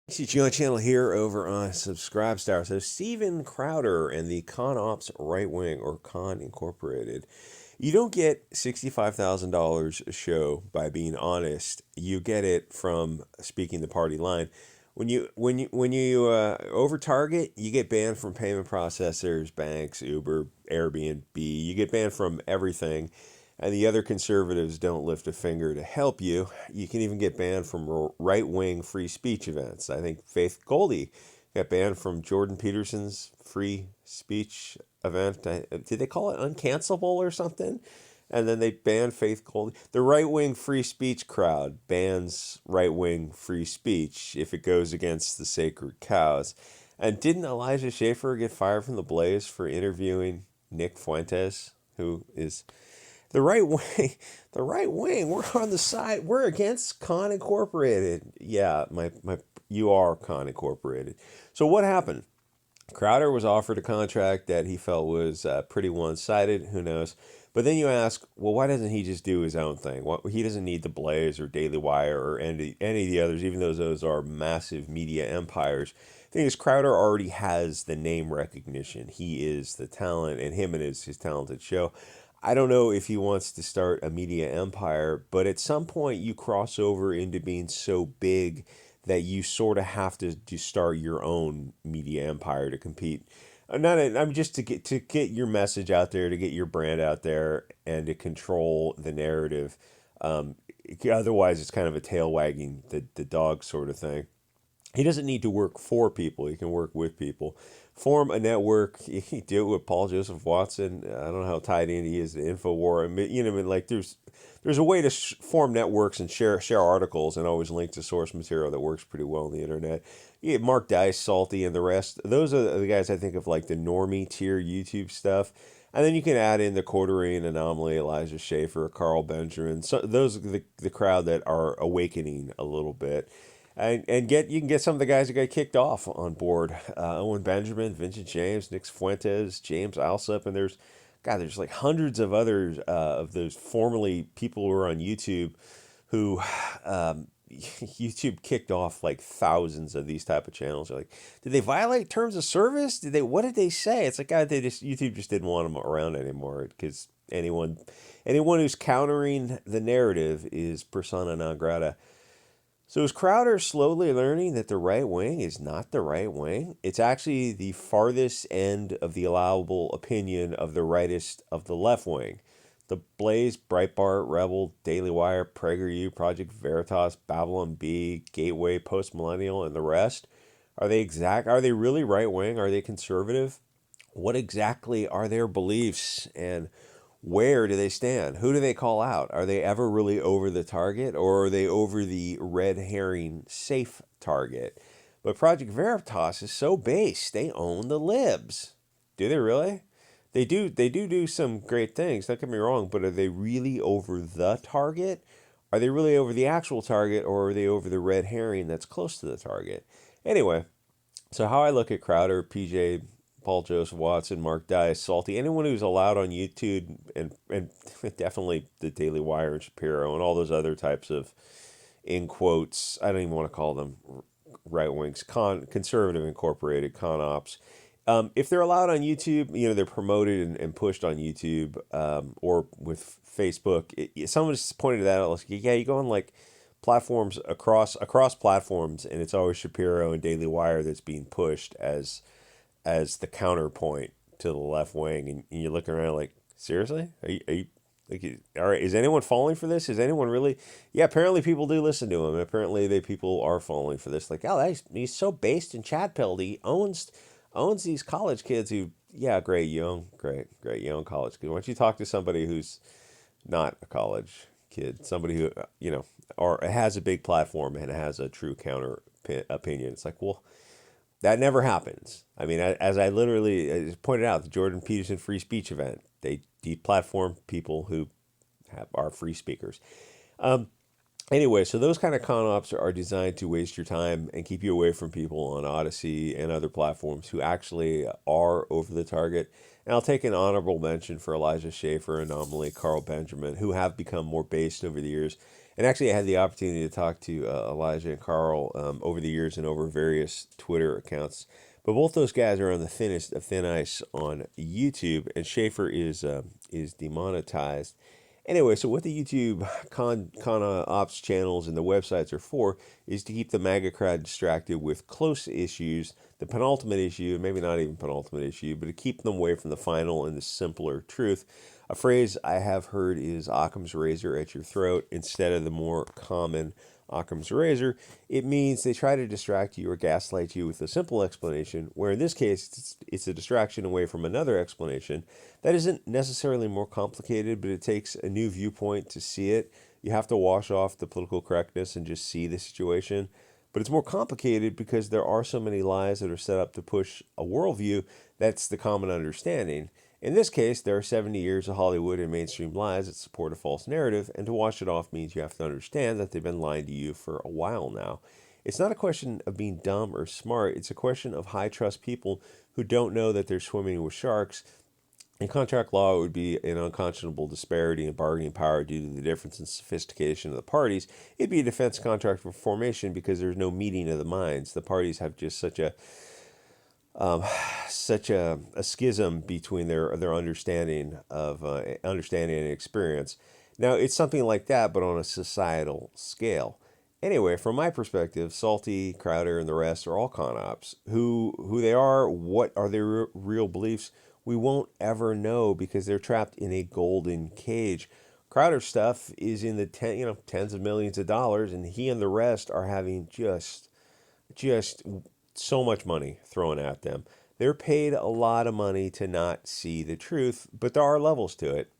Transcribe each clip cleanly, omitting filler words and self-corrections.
CGI channel here over on Subscribestar. So Steven Crowder and the Con Ops Right Wing, or Con Incorporated. You don't get $65,000 a show by being honest. You get it from speaking the party line. When you over target, you get banned from payment processors, banks, Uber, Airbnb. You get banned from everything, and the other conservatives don't lift a finger to help you. You can even get banned from right wing free speech events. I think Faith Goldie got banned from Jordan Peterson's free speech event. Did they call it uncancelable or something? And then they banned Faith Goldie. The right wing free speech crowd bans right wing free speech if it goes against the sacred cows. And didn't Elijah Schaffer get fired from the Blaze for interviewing Nick Fuentes, who is the right wing? The right wing. We're on the side. We're against Con Incorporated. Yeah, you are Con Incorporated. So what happened? Crowder was offered a contract that he felt was pretty one-sided. Who knows? But then you ask, well, why doesn't he just do his own thing? He doesn't need the Blaze or Daily Wire or any of the others, even though those are massive media empires. The thing is, Crowder already has the name recognition. He is the talent, and him and his talented show. I don't know if he wants to start a media empire, but at some point you cross over into being so big that you sort of have to start your own media empire to compete. I'm just to get your message out there, to get your brand out there, and to control the narrative. Um, Otherwise, it's kind of a tail wagging the dog sort of thing. He doesn't need to work for people. He can work with people. Form a network. You can do it with Paul Joseph Watson. I don't know how tied in he is to InfoWar. I mean, like there's a way to form networks and share articles and always link to source material that works pretty well on the internet. You get Mark Dice, Salty, and the rest. Those are the guys I think of, like the normie tier YouTube stuff. And then you can add in the Quarterine Anomaly, Elijah Schaffer, Carl Benjamin. So those are the crowd that are awakening a little bit. And you can get some of the guys that got kicked off on board. Owen Benjamin, Vincent James, Nick Fuentes, James Alsop, and there's like hundreds of others of those formerly people who are on YouTube who YouTube kicked off like thousands of these type of channels. You're like, did they violate terms of service? What did they say? It's like, God, YouTube just didn't want them around anymore because anyone who's countering the narrative is persona non grata. So is Crowder slowly learning that the right wing is not the right wing? It's actually the farthest end of the allowable opinion of the rightist of the left wing. The Blaze, Breitbart, Rebel, Daily Wire, PragerU, Project Veritas, Babylon Bee, Gateway, Postmillennial, and the rest. Are they really right wing? Are they conservative? What exactly are their beliefs, and where do they stand? Who do they call out? Are they ever really over the target, or are they over the red herring safe target? But Project Veritas is so base. They own the libs. Do they really? They do some great things. Don't get me wrong, but are they really over the target? Are they really over the actual target, or are they over the red herring that's close to the target? Anyway, so how I look at Crowder, PJ, Paul Joseph Watson, Mark Dice, Salty, anyone who's allowed on YouTube, and definitely the Daily Wire and Shapiro and all those other types of, in quotes, I don't even want to call them right wings, conservative incorporated con ops. If they're allowed on YouTube, they're promoted and pushed on YouTube, or with Facebook. Someone just pointed that out. Like, yeah, you go on like platforms across platforms, and it's always Shapiro and Daily Wire that's being pushed as the counterpoint to the left wing, and you're looking around like, seriously, are you like, all right, is anyone falling for this? Is anyone really? Yeah, apparently people do listen to him. Apparently people are falling for this. Like, oh, he's so based in Chad pilled. He owns these college kids who, yeah, great, you own college kids. Why don't you talk to somebody who's not a college kid, somebody who or has a big platform and has a true counter opinion? It's like, well, that never happens. I mean, as I literally pointed out, the Jordan Peterson free speech event, they deplatform people who are free speakers. Anyway, so those kind of con ops are designed to waste your time and keep you away from people on Odyssey and other platforms who actually are over the target. And I'll take an honorable mention for Elijah Schaffer, Anomaly, Carl Benjamin, who have become more based over the years. And actually, I had the opportunity to talk to Elijah and Carl over the years and over various Twitter accounts. But both those guys are on the thinnest of thin ice on YouTube, and Schaefer is demonetized. Anyway, so what the YouTube con ops channels and the websites are for is to keep the MAGA crowd distracted with close issues, the penultimate issue, maybe not even penultimate issue, but to keep them away from the final and the simpler truth. A phrase I have heard is Occam's razor at your throat instead of the more common Occam's razor. It means they try to distract you or gaslight you with a simple explanation, where in this case it's a distraction away from another explanation that isn't necessarily more complicated, but it takes a new viewpoint to see it. You have to wash off the political correctness and just see the situation. But it's more complicated because there are so many lies that are set up to push a worldview that's the common understanding. In this case, there are 70 years of Hollywood and mainstream lies that support a false narrative, and to wash it off means you have to understand that they've been lying to you for a while now. It's not a question of being dumb or smart, it's a question of high trust people who don't know that they're swimming with sharks. In contract law, it would be an unconscionable disparity in bargaining power due to the difference in sophistication of the parties. It'd be a defense contract for formation because there's no meeting of the minds. The parties have just um, such a schism between their understanding of understanding and experience. Now it's something like that, but on a societal scale. Anyway, from my perspective, Salty, Crowder, and the rest are all con ops. Who they are, what are their real beliefs, we won't ever know because they're trapped in a golden cage. Crowder stuff is in the tens of millions of dollars, and he and the rest are having just so much money thrown at them. They're paid a lot of money to not see the truth, but there are levels to it.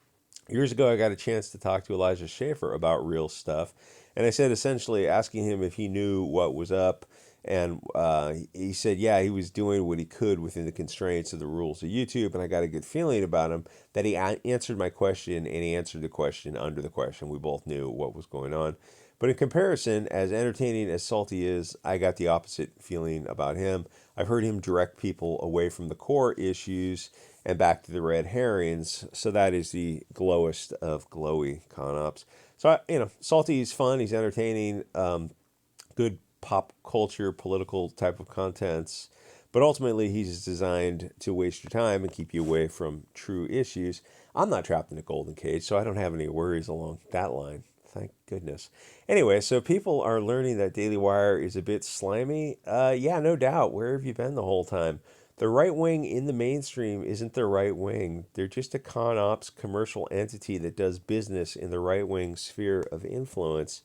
Years ago, I got a chance to talk to Elijah Schaefer about real stuff, and I said essentially asking him if he knew what was up, and he said, yeah, he was doing what he could within the constraints of the rules of YouTube, and I got a good feeling about him that he answered my question, and he answered the question under the question. We both knew what was going on. But in comparison, as entertaining as Salty is, I got the opposite feeling about him. I've heard him direct people away from the core issues and back to the red herrings. So that is the glowest of glowy con ops. So, Salty is fun. He's entertaining, good pop culture, political type of contents. But ultimately, he's designed to waste your time and keep you away from true issues. I'm not trapped in a golden cage, so I don't have any worries along that line. Thank goodness. Anyway, so people are learning that Daily Wire is a bit slimy. Yeah, no doubt. Where have you been the whole time? The right wing in the mainstream isn't the right wing. They're just a con ops commercial entity that does business in the right wing sphere of influence.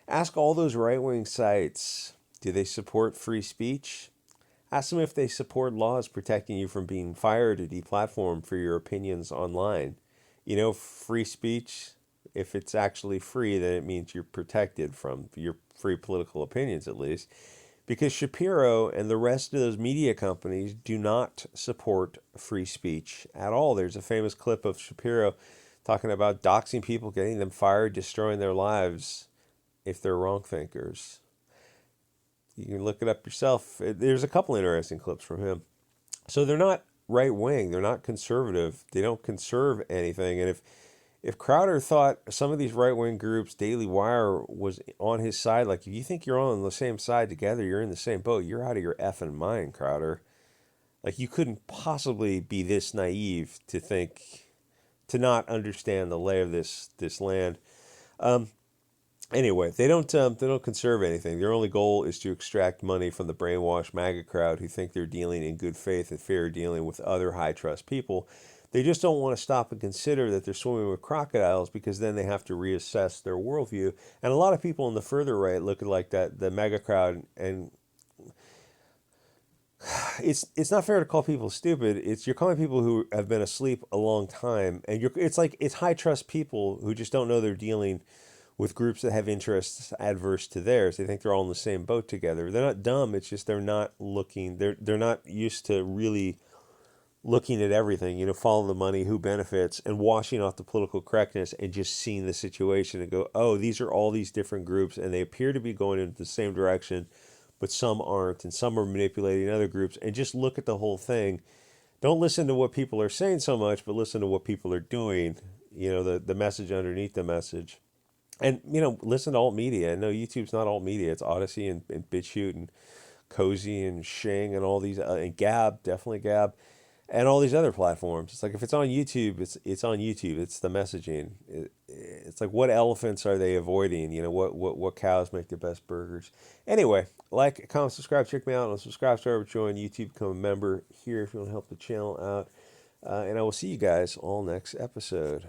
Ask all those right wing sites, do they support free speech? Ask them if they support laws protecting you from being fired or deplatformed for your opinions online. Free speech, if it's actually free, then it means you're protected from your free political opinions, at least. Because Shapiro and the rest of those media companies do not support free speech at all. There's a famous clip of Shapiro talking about doxing people, getting them fired, destroying their lives if they're wrong thinkers. You can look it up yourself. There's a couple interesting clips from him. So they're not right wing. They're not conservative. They don't conserve anything. And if Crowder thought some of these right wing groups, Daily Wire, was on his side, like if you think you're on the same side together, you're in the same boat, you're out of your effing mind, Crowder. Like you couldn't possibly be this naive to think, to not understand the lay of this land. Um, Anyway, they don't conserve anything. Their only goal is to extract money from the brainwashed MAGA crowd who think they're dealing in good faith and fair dealing with other high trust people. They just don't want to stop and consider that they're swimming with crocodiles because then they have to reassess their worldview. And a lot of people on the further right look at like that the MAGA crowd, and it's not fair to call people stupid. It's you're calling people who have been asleep a long time, and it's high trust people who just don't know they're dealing with groups that have interests adverse to theirs. They think they're all in the same boat together. They're not dumb. It's just they're not looking. They're not used to really looking at everything. Follow the money, who benefits, and washing off the political correctness and just seeing the situation and go, oh, these are all these different groups, and they appear to be going in the same direction, but some aren't, and some are manipulating other groups. And just look at the whole thing. Don't listen to what people are saying so much, but listen to what people are doing. The message underneath the message. And listen to alt media. No, YouTube's not alt media. It's Odyssey and Bit Chute and Cozy and Shing and all these and Gab, definitely Gab, and all these other platforms. It's like if it's on YouTube, it's on YouTube. It's the messaging. It's like what elephants are they avoiding? What cows make the best burgers? Anyway, like, comment, subscribe, check me out on Subscribe, join YouTube, become a member here if you want to help the channel out. And I will see you guys all next episode.